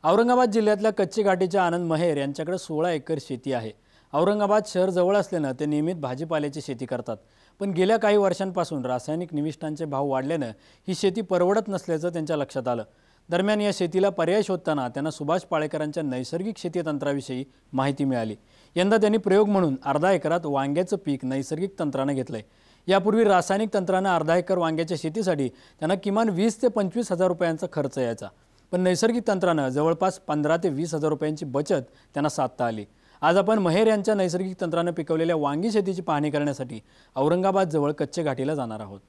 औरंगाबाद जिल्ह्यातल्या कच्ची घाटीच्या आनंद महेर यांच्याकडे 16 एकर शेती आहे। औरंगाबाद शहर जवळ असल्याने ते नियमित भाजीपाल्याची शेती करतात। पण गेल्या काही वर्षांपासून रासायनिक निविष्ठांचे भाव वाढल्याने ही शेती परवडत नसल्याचं त्यांच्या लक्षात आलं। दरम्यान या शेतीला पर्याय शोधताना त्यांना सुभाष पाळेकरांच्या नैसर्गिक शेती तंत्राविषयी माहिती मिळाली। यंदा त्यांनी प्रयोग म्हणून अर्धा एकरात वांग्याचं पीक नैसर्गिक तंत्राने घेतलंय। यापूर्वी रासायनिक तंत्राने अर्धा एकर वांग्याच्या शेतीसाठी त्यांना किमान 20 ते 25 हजार रुपयांचा खर्च यायचा। पण नैसर्गिक तंत्राने जवळपास 15 ते 20 हजार रुपयांची बचत त्यांना साधता आली। आज आपण महेर यांच्या नैसर्गिक तंत्राने पिकवलेल्या वांगी शेतीची पाहणी करण्यासाठी औरंगाबाद जवळ कच्चे घाटीला जाणार आहोत।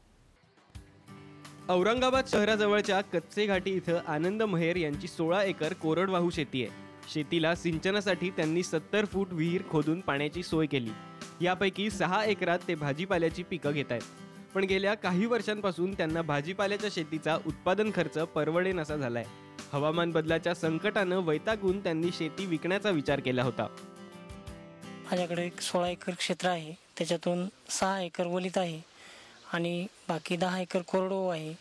औरंगाबाद शहराजवळच्या कच्चे घाटी इथं आनंद महेर यांची 16 एकर कोरडवाहू शेती आहे। शेतीला सिंचनासाठी त्यांनी 70 फूट विहीर खोदून पाण्याची सोय केली। यापैकी 6 एकरात ते भाजीपाल्याची पिकं घेत आहेत। पण गेल्या काही वर्षांपासून त्यांना भाजीपाल्याच्या शेतीचा उत्पादन खर्च परवडेनासा झालाय। हवामान बदलाच्या संकटानं वैतागून त्यांनी शेती विकण्याचा विचार केला होता। माझ्याकडे 16 एकर क्षेत्र आहे, त्याच्यातून 6 एकर वलित आहे आणि बाकी 10 एकर कोरडवाहू आहे।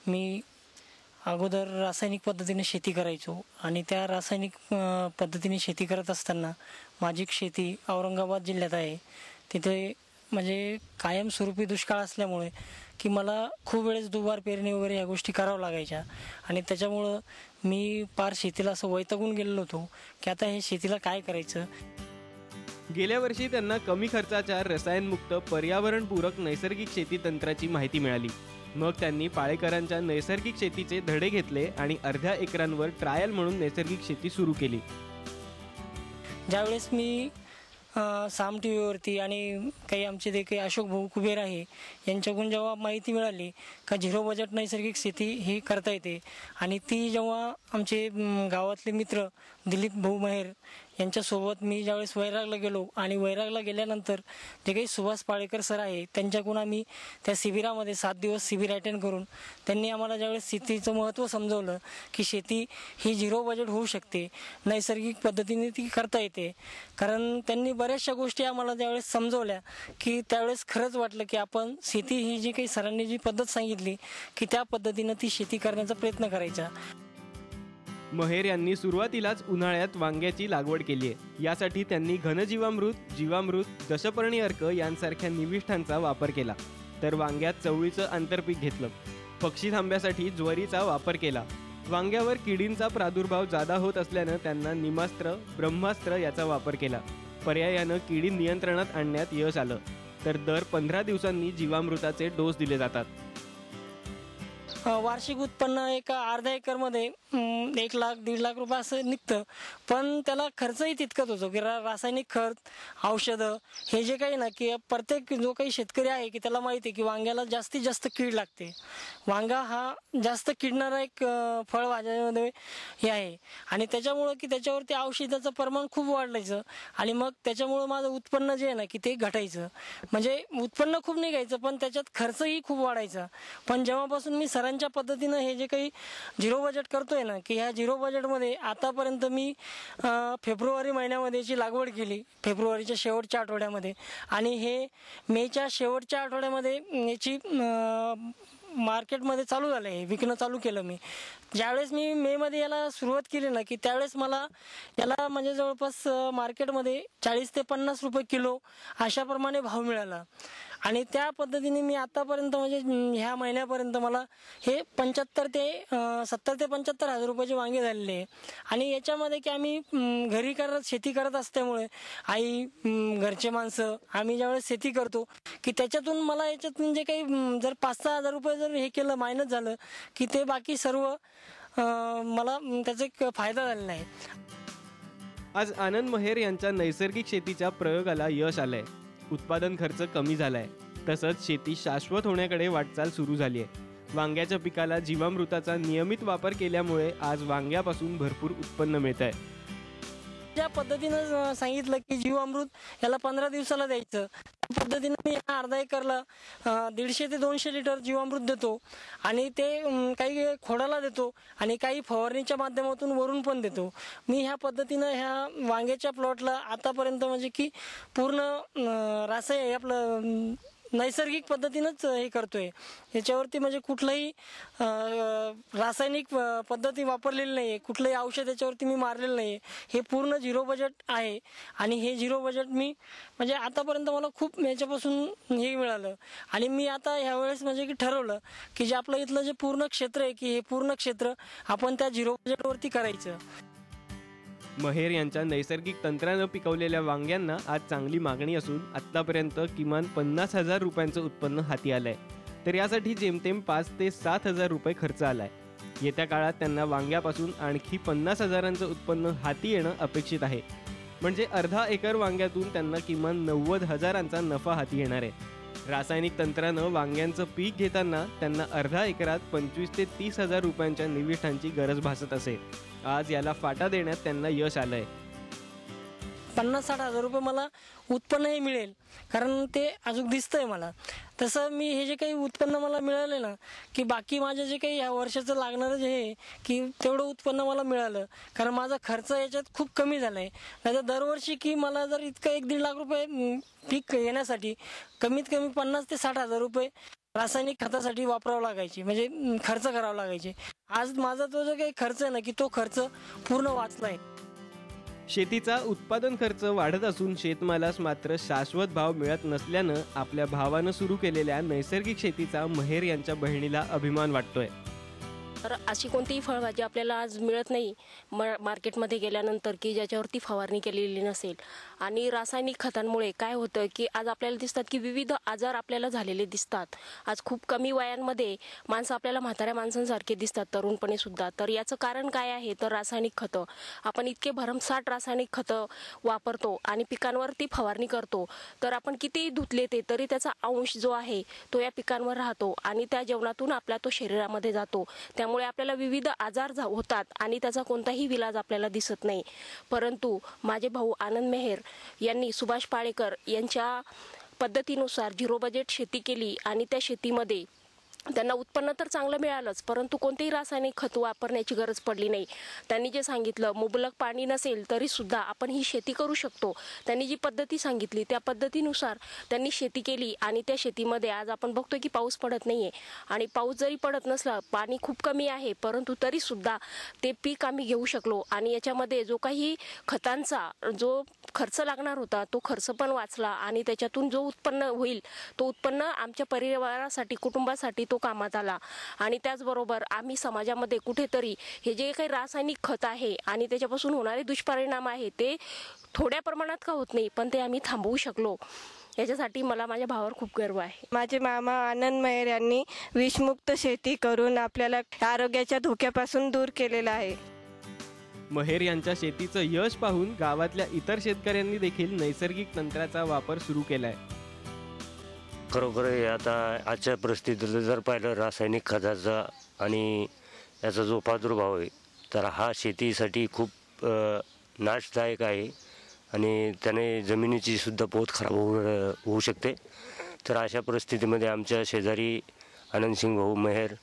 मी अगोदर रासायनिक पद्धतीने शेती करायचो आणि त्या रासायनिक पद्धतीने शेती करत असताना माझी शेती औरंगाबाद जिल्ह्यात आहे। तिथे म्हणजे कायमस्वरूपी दुष्काळ असल्यामुळे की मला खूप वेळेस दुबार पेरणी वगैरे या गोष्टी कराव्या लागायच्या आणि त्याच्यामुळं मी पार शेतीला असं वैतागून गेलेलो होतो की आता हे शेतीला काय करायचं। गेल्या वर्षी त्यांना कमी खर्चाच्या रसायनमुक्त पर्यावरणपूरक नैसर्गिक शेती तंत्राची माहिती मिळाली। मग त्यांनी पाळेकरांच्या नैसर्गिक शेतीचे धडे घेतले आणि अर्ध्या एकरांवर ट्रायल म्हणून नैसर्गिक शेती सुरू केली। ज्यावेळेस मी साम टीव्हीवरती आणि काही आमचे ते काही अशोक भाऊ कुबेर आहे यांच्याकडून जेव्हा माहिती मिळाली का 0 बजेट नैसर्गिक शेती ही करता येते आणि ती जेव्हा आमचे गावातले मित्र दिलीप भाऊ महेर यांच्यासोबत मी ज्यावेळेस वैरागला गेलो आणि वैरागला गेल्यानंतर जे काही सुभाष पाळेकर सर आहे त्यांच्याकडून आम्ही त्या शिबिरामध्ये 7 दिवस शिबिर अटेंड करून त्यांनी आम्हाला ज्यावेळेस शेतीचं महत्त्व समजवलं की शेती ही 0 बजेट होऊ शकते, नैसर्गिक पद्धतीने ती करता येते। कारण त्यांनी बऱ्याचशा गोष्टी आम्हाला ज्यावेळेस समजवल्या की त्यावेळेस खरंच वाटलं की आपण शेती ही जी काही सरांनी जी पद्धत सांगितली की त्या पद्धतीने ती शेती करण्याचा प्रयत्न करायचा। महेर यांनी सुरुवातीलाच उन्हाळ्यात वांग्याची लागवड केली आहे। यासाठी त्यांनी घनजीवामृत, जीवामृत, दशपर्णी अर्क यांसारख्या निविष्ठांचा वापर केला। तर वांग्यात चवळीचं आंतरपीक घेतलं। पक्षी थांब्यासाठी ज्वारीचा वापर केला। वांग्यावर किडींचा प्रादुर्भाव जादा होत असल्यानं त्यांना निमास्त्र, ब्रह्मास्त्र याचा वापर केला। पर्यायानं किडी नियंत्रणात आणण्यात यश आलं। तर दर 15 दिवसांनी जीवामृताचे डोस दिले जातात। वार्षिक उत्पन्न एका अर्धा एकरमध्ये 1 लाख 1.5 लाख रुपये असं निघतं। पण त्याला खर्चही तितकंच होतो की रासायनिक खत, औषधं हे जे काही ना की प्रत्येक जो काही शेतकरी आहे की त्याला माहिती आहे की वांग्याला जास्तीत जास्त कीड लागते। वांगा हा जास्त किडणारा एक फळभाज्यामध्ये हे आहे आणि त्याच्यामुळं की त्याच्यावरती औषधाचं प्रमाण खूप वाढलायचं आणि मग त्याच्यामुळं माझं उत्पन्न जे आहे ना की ते घटायचं। म्हणजे उत्पन्न खूप निघायचं पण त्याच्यात खर्चही खूप वाढायचा। पण जेव्हापासून मी सरांच्या पद्धतीनं हे जे काही 0 बजेट करतोय ना की ह्या 0 बजेटमध्ये आतापर्यंत मी फेब्रुवारी महिन्यामध्येची लागवड केली, फेब्रुवारीच्या शेवटच्या आठवड्यामध्ये, आणि हे मेच्या शेवटच्या आठवड्यामध्ये याची मार्केटमध्ये चालू झालं आहे, विकणं चालू केलं मी। ज्यावेळेस मी मेमध्ये याला सुरुवात केली ना की त्यावेळेस मला याला म्हणजे जवळपास मार्केटमध्ये 40 ते 50 रुपये किलो अशाप्रमाणे भाव मिळाला आणि त्या पद्धतीने मी आतापर्यंत म्हणजे ह्या महिन्यापर्यंत मला हे 70 ते 75 हजार रुपयाचे वांगे झालेले आहे। आणि याच्यामध्ये की आम्ही घरी शेती करत असल्यामुळे आई, घरचे माणसं, आम्ही ज्यावेळेस शेती करतो की त्याच्यातून मला याच्यातून जे काही जर 5-6 हजार रुपये जर हे केलं, मायनस झालं की ते बाकी सर्व मला त्याचा एक फायदा झालेला आहे। आज आनंद महेर यांच्या नैसर्गिक शेतीच्या प्रयोगाला यश आलंय। उत्पादन खर्च कमी झालाय, तसंच शेती शाश्वत होण्याकडे वाटचाल सुरू झाली आहे। वांग्याच्या पिकाला जीवामृताचा नियमित वापर केल्यामुळे आज वांग्यापासून भरपूर उत्पन्न मिळतंय। ज्या पद्धतीनं सांगितलं की जीवामृत याला 15 दिवसाला द्यायचं, त्या पद्धतीने मी अर्धा एकरला 150 ते 200 लिटर जीवामृत देतो आणि ते काही खोडाला देतो आणि काही फवारणीच्या माध्यमातून वरून पण देतो। मी ह्या पद्धतीनं ह्या वांग्याच्या प्लॉटला आतापर्यंत म्हणजे की पूर्ण आपलं नैसर्गिक पद्धतीनंच हे करतोय. याच्यावरती म्हणजे कुठलंही रासायनिक पद्धती वापरलेली नाही आहे, कुठलंही औषध याच्यावरती मी मारलेलं नाही आहे. हे पूर्ण झिरो बजेट आहे आणि हे झिरो बजेट मी म्हणजे आतापर्यंत मला खूप याच्यापासून हे मिळालं. आणि मी आता ह्यावेळेस म्हणजे की ठरवलं की जे आपलं इथलं जे पूर्ण क्षेत्र आहे की हे पूर्ण क्षेत्र आपण त्या झिरो बजेटवरती करायचं. महेर यांच्या नैसर्गिक तंत्रानं पिकवलेल्या वांग्यांना आज चांगली मागणी असून आत्तापर्यंत किमान 50,000 रुपयांचं उत्पन्न हाती आलंय. तर यासाठी जेमतेम 5 ते 7,000 रुपये खर्च आलाय. येत्या काळात त्यांना वांग्यापासून आणखी 50,000चं उत्पन्न हाती येणं अपेक्षित आहे. म्हणजे अर्धा एकर वांग्यातून त्यांना किमान 90,000चा नफा हाती येणार आहे. रासायनिक तंत्रानं वांग्यांचं पीक घेताना त्यांना अर्धा एकरात 25,000 ते 30,000 रुपयांच्या निविष्ठांची गरज भासत असे. आज याला फाटा देण्यात त्यांना यश आलंय. 50-60 हजार रुपये मला उत्पन्नही मिळेल, कारण ते अजून दिसतंय मला. तसं मी हे जे काही उत्पन्न मला मिळालं ना की बाकी माझं जे काही या वर्षाचं लागणारं जे आहे की तेवढं उत्पन्न मला मिळालं, कारण माझा खर्च याच्यात खूप कमी झाला आहे. नाही तर दरवर्षी की मला जर इतकं 1-1.5 लाख रुपये पीक येण्यासाठी कमीत कमी 50,000 ते 60,000 रुपये रासायनिक खतासाठी वापरावं लागायचे, म्हणजे खर्च करावं लागायचे. आज माझा तो जो काही खर्च आहे ना की तो खर्च पूर्ण वाचला आहे. शेतीचा उत्पादन खर्च वाढत असून शेतमालास मात्र शाश्वत भाव मिळत नसल्यानं आपल्या भावानं सुरू केलेल्या नैसर्गिक शेतीचा महेर यांच्या बहिणीला अभिमान वाटतोय. तर अशी कोणतीही फळभाजी आपल्याला आज मिळत नाही मार्केटमध्ये गेल्यानंतर की ज्याच्यावरती फवारणी केलेली नसेल. आणि रासायनिक खतांमुळे काय होतं की आज आपल्याला दिसतात की विविध आजार आपल्याला झालेले दिसतात. आज खूप कमी वयांमध्ये माणसं आपल्याला म्हाताऱ्या माणसांसारखे दिसतात, तरुणपणे सुद्धा. तर याचं कारण काय आहे तर रासायनिक खतं. आपण इतके भरमसाठ रासायनिक खतं वापरतो आणि पिकांवरती फवारणी करतो, तर आपण कितीही धुतले ते तरी त्याचा अंश जो आहे तो या पिकांवर राहतो आणि त्या जेवणातून आपला तो शरीरामध्ये जातो. त्यामुळे आपल्याला विविध आजार होतात आणि त्याचा कोणताही विलाज आपल्याला दिसत नाही. परंतु माझे भाऊ आनंद मेहेर यांनी सुभाष पाळेकर यांच्या पद्धतीनुसार झिरो बजेट शेती केली आणि त्या शेतीमध्ये त्यांना उत्पन्न तर चांगलं मिळालंच, परंतु कोणतेही रासायनिक खत वापरण्याची गरज पडली नाही. त्यांनी जे सांगितलं मुबलक पाणी नसेल तरी सुद्धा आपण ही शेती करू शकतो. त्यांनी जी पद्धती सांगितली त्या पद्धतीनुसार त्यांनी शेती केली आणि त्या शेतीमध्ये आज आपण बघतोय की पाऊस पडत नाहीये. आणि पाऊस जरी पडत नसला, पाणी खूप कमी आहे, परंतु तरी सुद्धा ते पीक आम्ही घेऊ शकलो. आणि याच्यामध्ये जो काही खतांचा जो खर्च लागणार होता तो खर्च पण वाचला आणि त्याच्यातून जो उत्पन्न होईल तो उत्पन्न आमच्या परिवारासाठी, कुटुंबासाठी तो कामात आला. आणि त्याचबरोबर आम्ही समाजामध्ये कुठेतरी हे जे काही रासायनिक खत आहे आणि त्याच्यापासून होणारे दुष्परिणाम आहे ते थोड्या प्रमाणात का होत नाही पण ते आम्ही थांबवू शकलो. याच्यासाठी मला माझ्या भावावर खूप गर्व आहे. माझे मामा आनंद मेहेर यांनी विषमुक्त शेती करून आपल्याला आरोग्याच्या धोक्यापासून दूर केलेलं आहे. महेर यांच्या शेतीचं यश पाहून गावातल्या इतर शेतकऱ्यांनी देखील नैसर्गिक तंत्राचा वापर सुरू केलाय. खरोखर आता आजच्या परिस्थितीत जर पाहिलं रासायनिक खताचा आणि याचा जो प्रादुर्भाव आहे तर हा शेतीसाठी खूप नाशदायक आहे आणि त्याने जमिनीची सुद्धा पोत खराब होऊ शकते. तर अशा परिस्थितीमध्ये आमच्या शेजारी आनंदसिंग भाऊ मेहेर,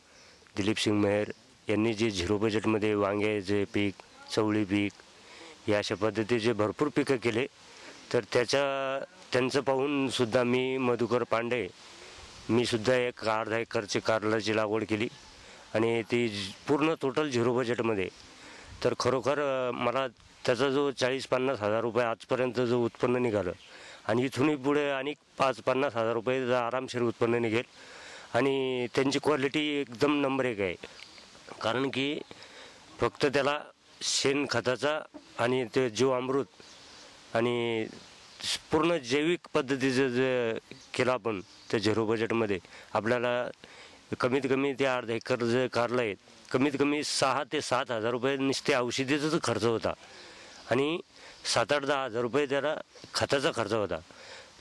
दिलीपसिंग मेहेर यांनी जे झिरो बजेटमध्ये वांग्याचे पीक, चवळी पीक या अशा पद्धतीचे भरपूर पिकं केले. तर त्यांचं पाहून सुद्धा मी मधुकर पांडे मी सुद्धा एक अर्धा एकरची कारल्याची लागवड केली आणि ती पूर्ण टोटल झिरो बजेटमध्ये. तर खरोखर मला त्याचा जो 40-50 हजार रुपये आजपर्यंत जो उत्पन्न निघालं आणि इथूनही पुढे आणि 5-50 हजार रुपये आरामशीर उत्पन्न निघेल. आणि त्यांची क्वालिटी एकदम नंबर 1 आहे, कारण की फक्त त्याला शेणखताचा आणि ते जीवामृत आणि पूर्ण जैविक पद्धतीचं जे केलं आपण त्या झिरो बजेटमध्ये आपल्याला कमीत कमी ते अर्धा एकर जे कारलं आहे कमीत कमी 6,000 ते 7,000 रुपये नुसते औषधीचा खर्च होता आणि 7-8-10 हजार रुपये त्याला खताचा खर्च होता.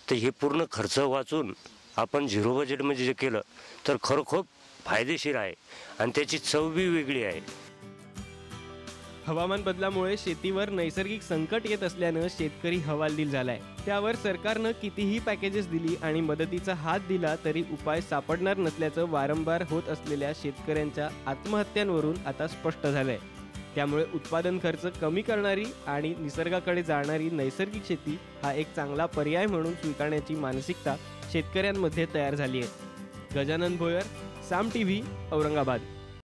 तर हे पूर्ण खर्च वाचून आपण झिरो बजेटमध्ये जे केलं तर खरोखर फायदेशीर आहे आणि त्याची चव बी वेगळी आहे. हवामान बदलामुळे शेतीवर नैसर्गिक संकट येत असल्यानं शेतकरी हवालदिल झालाय. त्यावर सरकारनं कितीही पॅकेजेस दिली आणि मदतीचा हात दिला तरी उपाय सापडणार नसल्याचं वारंवार होत असलेल्या शेतकऱ्यांच्या आत्महत्यांवरून आता स्पष्ट झालंय. त्यामुळे उत्पादन खर्च कमी करणारी आणि निसर्गाकडे जाणारी नैसर्गिक शेती हा एक चांगला पर्याय म्हणून स्वीकारण्याची मानसिकता शेतकऱ्यांमध्ये तयार झाली आहे. गजानन भोयर, साम टीव्ही, औरंगाबाद.